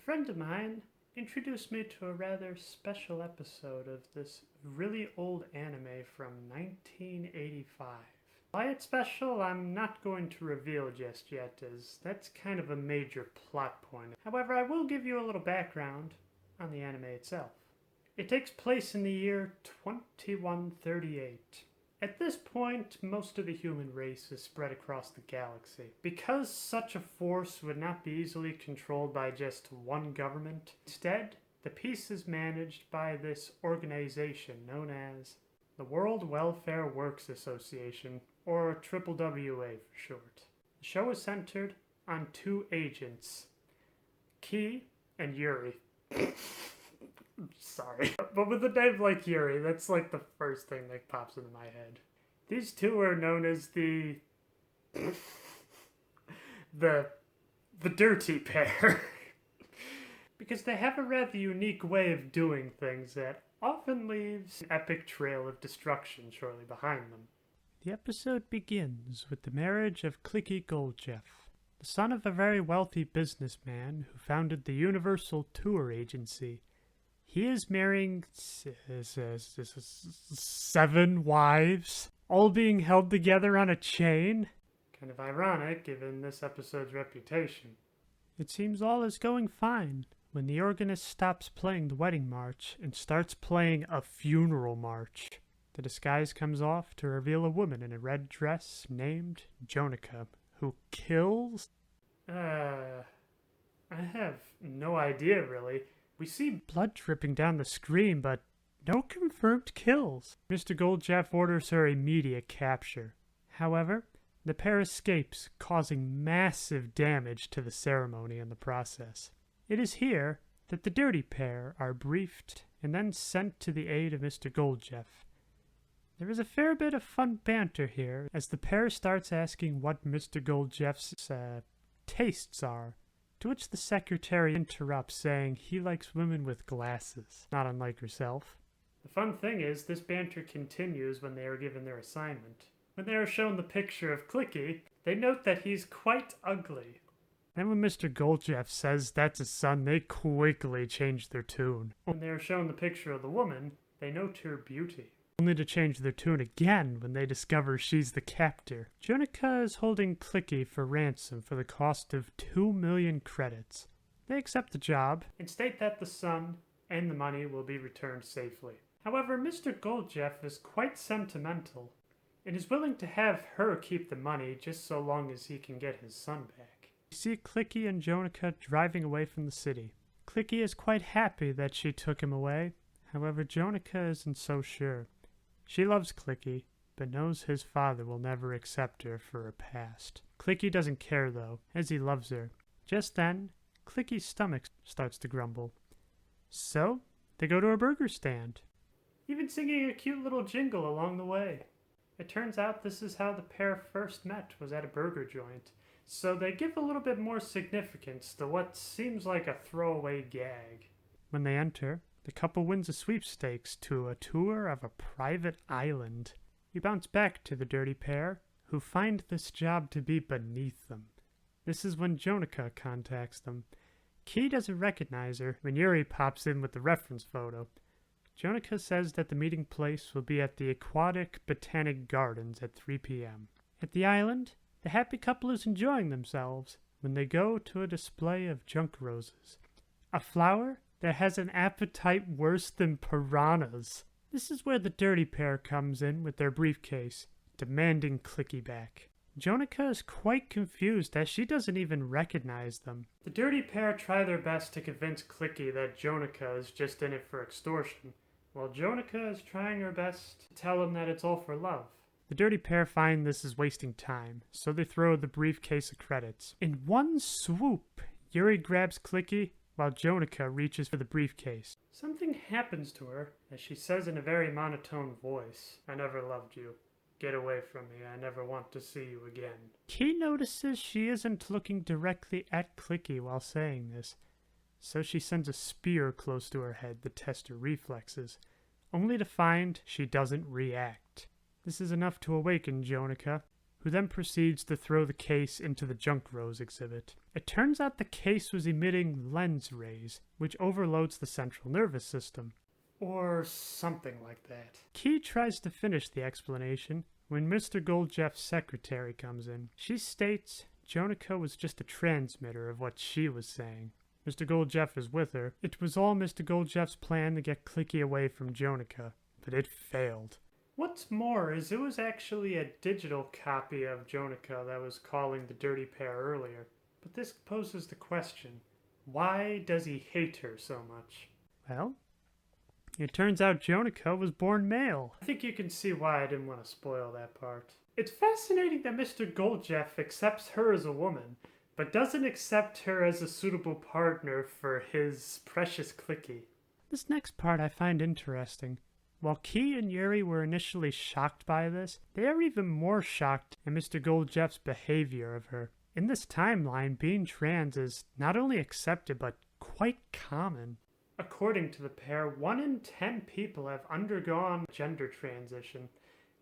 friend of mine introduced me to a rather special episode of this really old anime from 1985. Why it's special, I'm not going to reveal just yet, as that's kind of a major plot point. However, I will give you a little background on the anime itself. It takes place in the year 2138. At this point, most of the human race is spread across the galaxy. Because such a force would not be easily controlled by just one government, instead, the peace is managed by this organization known as the World Welfare Works Association, or WWA for short. The show is centered on two agents, Ki and Yuri. Sorry. But with a name like Yuri, that's like the first thing that pops into my head. These two are known as the dirty pair. Because they have a rather unique way of doing things that often leaves an epic trail of destruction shortly behind them. The episode begins with the marriage of Clicky Goldjeff, the son of a very wealthy businessman who founded the Universal Tour Agency. He is marrying 7 wives, all being held together on a chain. Kind of ironic, given this episode's reputation. It seems all is going fine when the organist stops playing the wedding march and starts playing a funeral march. The disguise comes off to reveal a woman in a red dress named Jonica, who kills... I have no idea, really. We see blood dripping down the screen, but no confirmed kills. Mr. Goldjeff orders her immediate capture. However, the pair escapes, causing massive damage to the ceremony in the process. It is here that the dirty pair are briefed and then sent to the aid of Mr. Goldjeff. There is a fair bit of fun banter here as the pair starts asking what Mr. Goldjeff's tastes are, to which the secretary interrupts, saying he likes women with glasses, not unlike herself. The fun thing is, this banter continues when they are given their assignment. When they are shown the picture of Clicky, they note that he's quite ugly. Then when Mr. Goldjeff says that's his son, they quickly change their tune. When they are shown the picture of the woman, they note her beauty, only to change their tune again when they discover she's the captor. Jonica is holding Clicky for ransom for the cost of 2 million credits. They accept the job and state that the son and the money will be returned safely. However, Mr. Goldjeff is quite sentimental and is willing to have her keep the money just so long as he can get his son back. We see Clicky and Jonica driving away from the city. Clicky is quite happy that she took him away. However, Jonica isn't so sure. She loves Clicky, but knows his father will never accept her for her past. Clicky doesn't care, though, as he loves her. Just then, Clicky's stomach starts to grumble. So, they go to a burger stand, even singing a cute little jingle along the way. It turns out this is how the pair first met, was at a burger joint, so they give a little bit more significance to what seems like a throwaway gag. When they enter, the couple wins a sweepstakes to a tour of a private island. We bounce back to the dirty pair, who find this job to be beneath them. This is when Jonica contacts them. Ki doesn't recognize her when Yuri pops in with the reference photo. Jonica says that the meeting place will be at the Aquatic Botanic Gardens at 3 p.m. At the island, the happy couple is enjoying themselves when they go to a display of junk roses, a flower that has an appetite worse than piranhas. This is where the dirty pair comes in with their briefcase, demanding Clicky back. Jonica is quite confused as she doesn't even recognize them. The dirty pair try their best to convince Clicky that Jonica is just in it for extortion, while Jonica is trying her best to tell him that it's all for love. The dirty pair find this is wasting time, so they throw the briefcase of credits. In one swoop, Yuri grabs Clicky while Jonica reaches for the briefcase. Something happens to her as she says in a very monotone voice, "I never loved you. Get away from me. I never want to see you again." He notices she isn't looking directly at Clicky while saying this, so she sends a spear close to her head to test her reflexes, only to find she doesn't react. This is enough to awaken Jonica, who then proceeds to throw the case into the junk rose exhibit. It turns out the case was emitting lens rays, which overloads the central nervous system. Or something like that. Key tries to finish the explanation when Mr. Goldjeff's secretary comes in. She states Jonica was just a transmitter of what she was saying. Mr. Goldjeff is with her. It was all Mr. Goldjeff's plan to get Clicky away from Jonica, but it failed. What's more is it was actually a digital copy of Jonica that was calling the dirty pair earlier. But this poses the question, why does he hate her so much? Well, it turns out Jonica was born male. I think you can see why I didn't want to spoil that part. It's fascinating that Mr. Goldjeff accepts her as a woman, but doesn't accept her as a suitable partner for his precious Clicky. This next part I find interesting. While Key and Yuri were initially shocked by this, they are even more shocked at Mr. Goldjeff's behavior of her. In this timeline, being trans is not only accepted, but quite common. According to the pair, 1 in 10 people have undergone gender transition.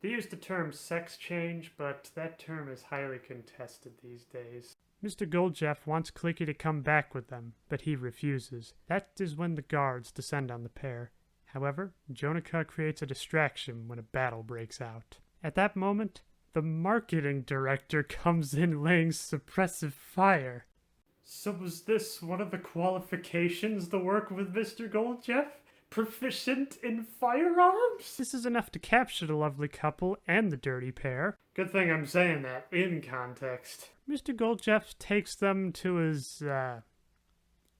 They use the term sex change, but that term is highly contested these days. Mr. Goldjeff wants Clicky to come back with them, but he refuses. That is when the guards descend on the pair. However, Jonica creates a distraction when a battle breaks out. At that moment, the marketing director comes in laying suppressive fire. So was this one of the qualifications to work with Mr. Goldjeff? Proficient in firearms? This is enough to capture the lovely couple and the dirty pair. Good thing I'm saying that in context. Mr. Goldjeff takes them to his,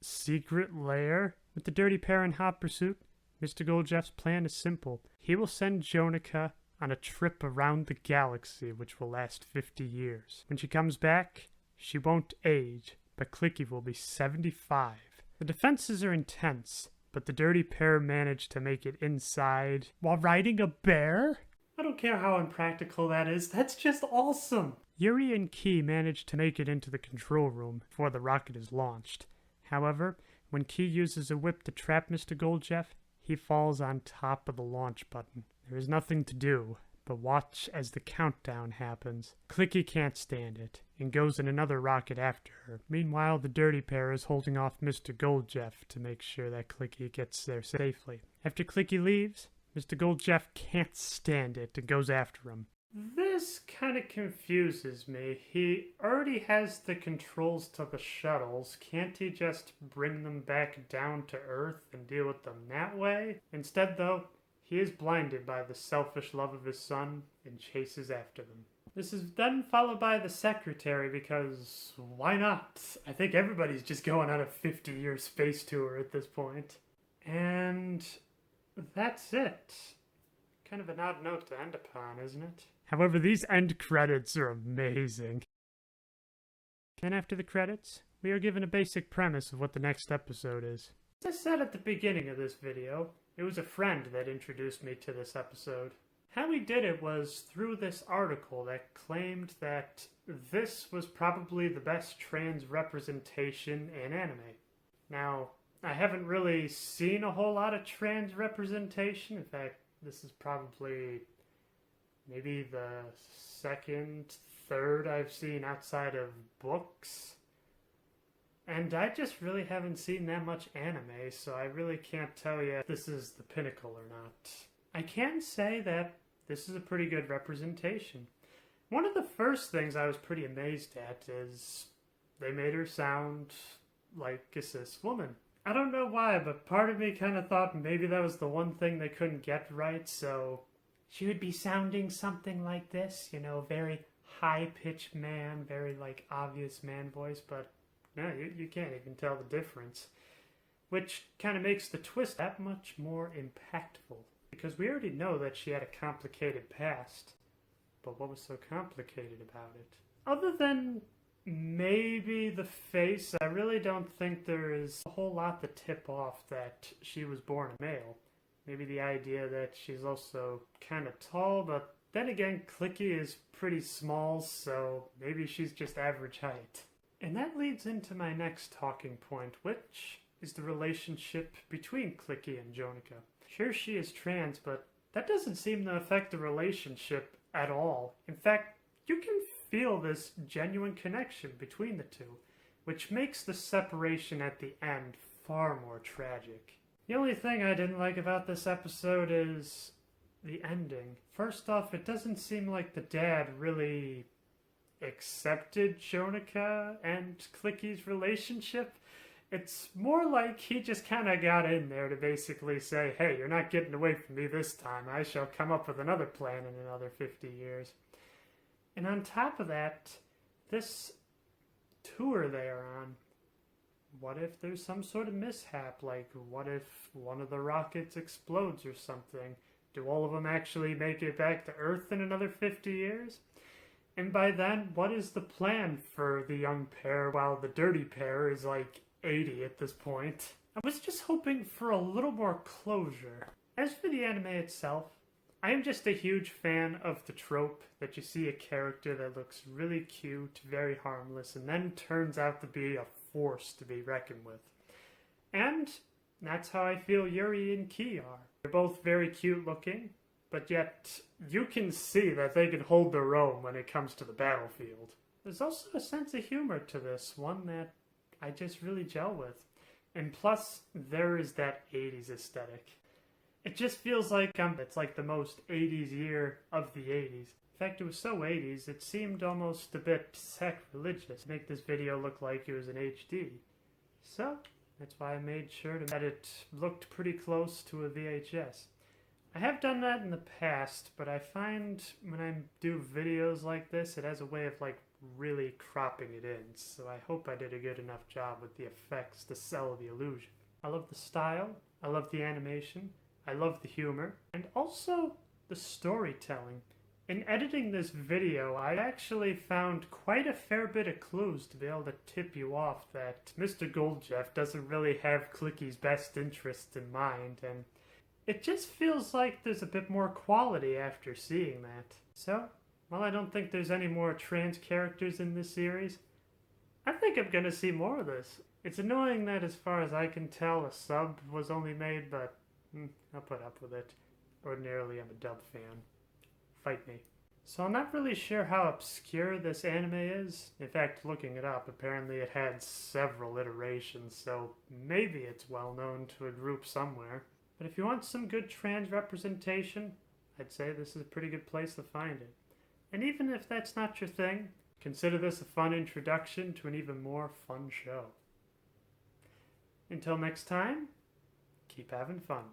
secret lair. With the dirty pair in hot pursuit, Mr. Goldjeff's plan is simple. He will send Jonica on a trip around the galaxy which will last 50 years. When she comes back, she won't age, but Clicky will be 75. The defenses are intense, but the dirty pair managed to make it inside while riding a bear? I don't care how impractical that is, that's just awesome! Yuri and Key manage to make it into the control room before the rocket is launched. However, when Key uses a whip to trap Mr. Goldjeff, he falls on top of the launch button. There is nothing to do but watch as the countdown happens. Clicky can't stand it and goes in another rocket after her. Meanwhile, the dirty pair is holding off Mr. Goldjeff to make sure that Clicky gets there safely. After Clicky leaves, Mr. Goldjeff can't stand it and goes after him. This kind of confuses me. He already has the controls to the shuttles. Can't he just bring them back down to Earth and deal with them that way? Instead, though, he is blinded by the selfish love of his son and chases after them. This is then followed by the secretary because why not? I think everybody's just going on a 50-year space tour at this point. And that's it. Kind of an odd note to end upon, isn't it? However, these end credits are amazing. And after the credits, we are given a basic premise of what the next episode is. As I said at the beginning of this video, it was a friend that introduced me to this episode. How he did it was through this article that claimed that this was probably the best trans representation in anime. Now, I haven't really seen a whole lot of trans representation. In fact, this is probably maybe the second, third I've seen outside of books. And I just really haven't seen that much anime, so I really can't tell you if this is the pinnacle or not. I can say that this is a pretty good representation. One of the first things I was pretty amazed at is they made her sound like a cis woman. I don't know why, but part of me kind of thought maybe that was the one thing they couldn't get right, so she would be sounding something like this, you know, very high-pitched man, very, like, obvious man voice, but no, you can't even tell the difference. Which kind of makes the twist that much more impactful, because we already know that she had a complicated past, but what was so complicated about it? Other than maybe the face, I really don't think there is a whole lot to tip off that she was born a male. Maybe the idea that she's also kind of tall, but then again, Clicky is pretty small, so maybe she's just average height. And that leads into my next talking point, which is the relationship between Clicky and Jonica. Sure, she is trans, but that doesn't seem to affect the relationship at all. In fact, you can feel this genuine connection between the two. which makes the separation at the end far more tragic. The only thing I didn't like about this episode is the ending. First off, it doesn't seem like the dad really accepted Jonica and Clicky's relationship. It's more like he just kind of got in there to basically say, hey, you're not getting away from me this time. I shall come up with another plan in another 50 years. And on top of that, this tour they are on, what if there's some sort of mishap? Like, what if one of the rockets explodes or something? Do all of them actually make it back to Earth in another 50 years? And by then, what is the plan for the young pair while the dirty pair is like 80 at this point? I was just hoping for a little more closure. As for the anime itself, I am just a huge fan of the trope that you see a character that looks really cute, very harmless, and then turns out to be a force to be reckoned with. And that's how I feel Yuri and Ki are. They're both very cute looking, but yet you can see that they can hold their own when it comes to the battlefield. There's also a sense of humor to this, one that I just really gel with. And plus, there is that 80s aesthetic. It just feels like it's like the most 80s year of the 80s. In fact, it was so 80s, it seemed almost a bit sacrilegious to make this video look like it was in HD. So, that's why I made sure that it looked pretty close to a VHS. I have done that in the past, but I find when I do videos like this, it has a way of like really cropping it in, so I hope I did a good enough job with the effects to sell the illusion. I love the style, I love the animation, I love the humor, and also the storytelling. In editing this video, I actually found quite a fair bit of clues to be able to tip you off that Mr. Goldjeff doesn't really have Clicky's best interest in mind, and it just feels like there's a bit more quality after seeing that. So, while I don't think there's any more trans characters in this series, I think I'm gonna see more of this. It's annoying that as far as I can tell a sub was only made, but I'll put up with it. Ordinarily I'm a dub fan. Fight me. So I'm not really sure how obscure this anime is. In fact, looking it up, apparently it had several iterations, so maybe it's well known to a group somewhere. But if you want some good trans representation, I'd say this is a pretty good place to find it. And even if that's not your thing, consider this a fun introduction to an even more fun show. Until next time, keep having fun.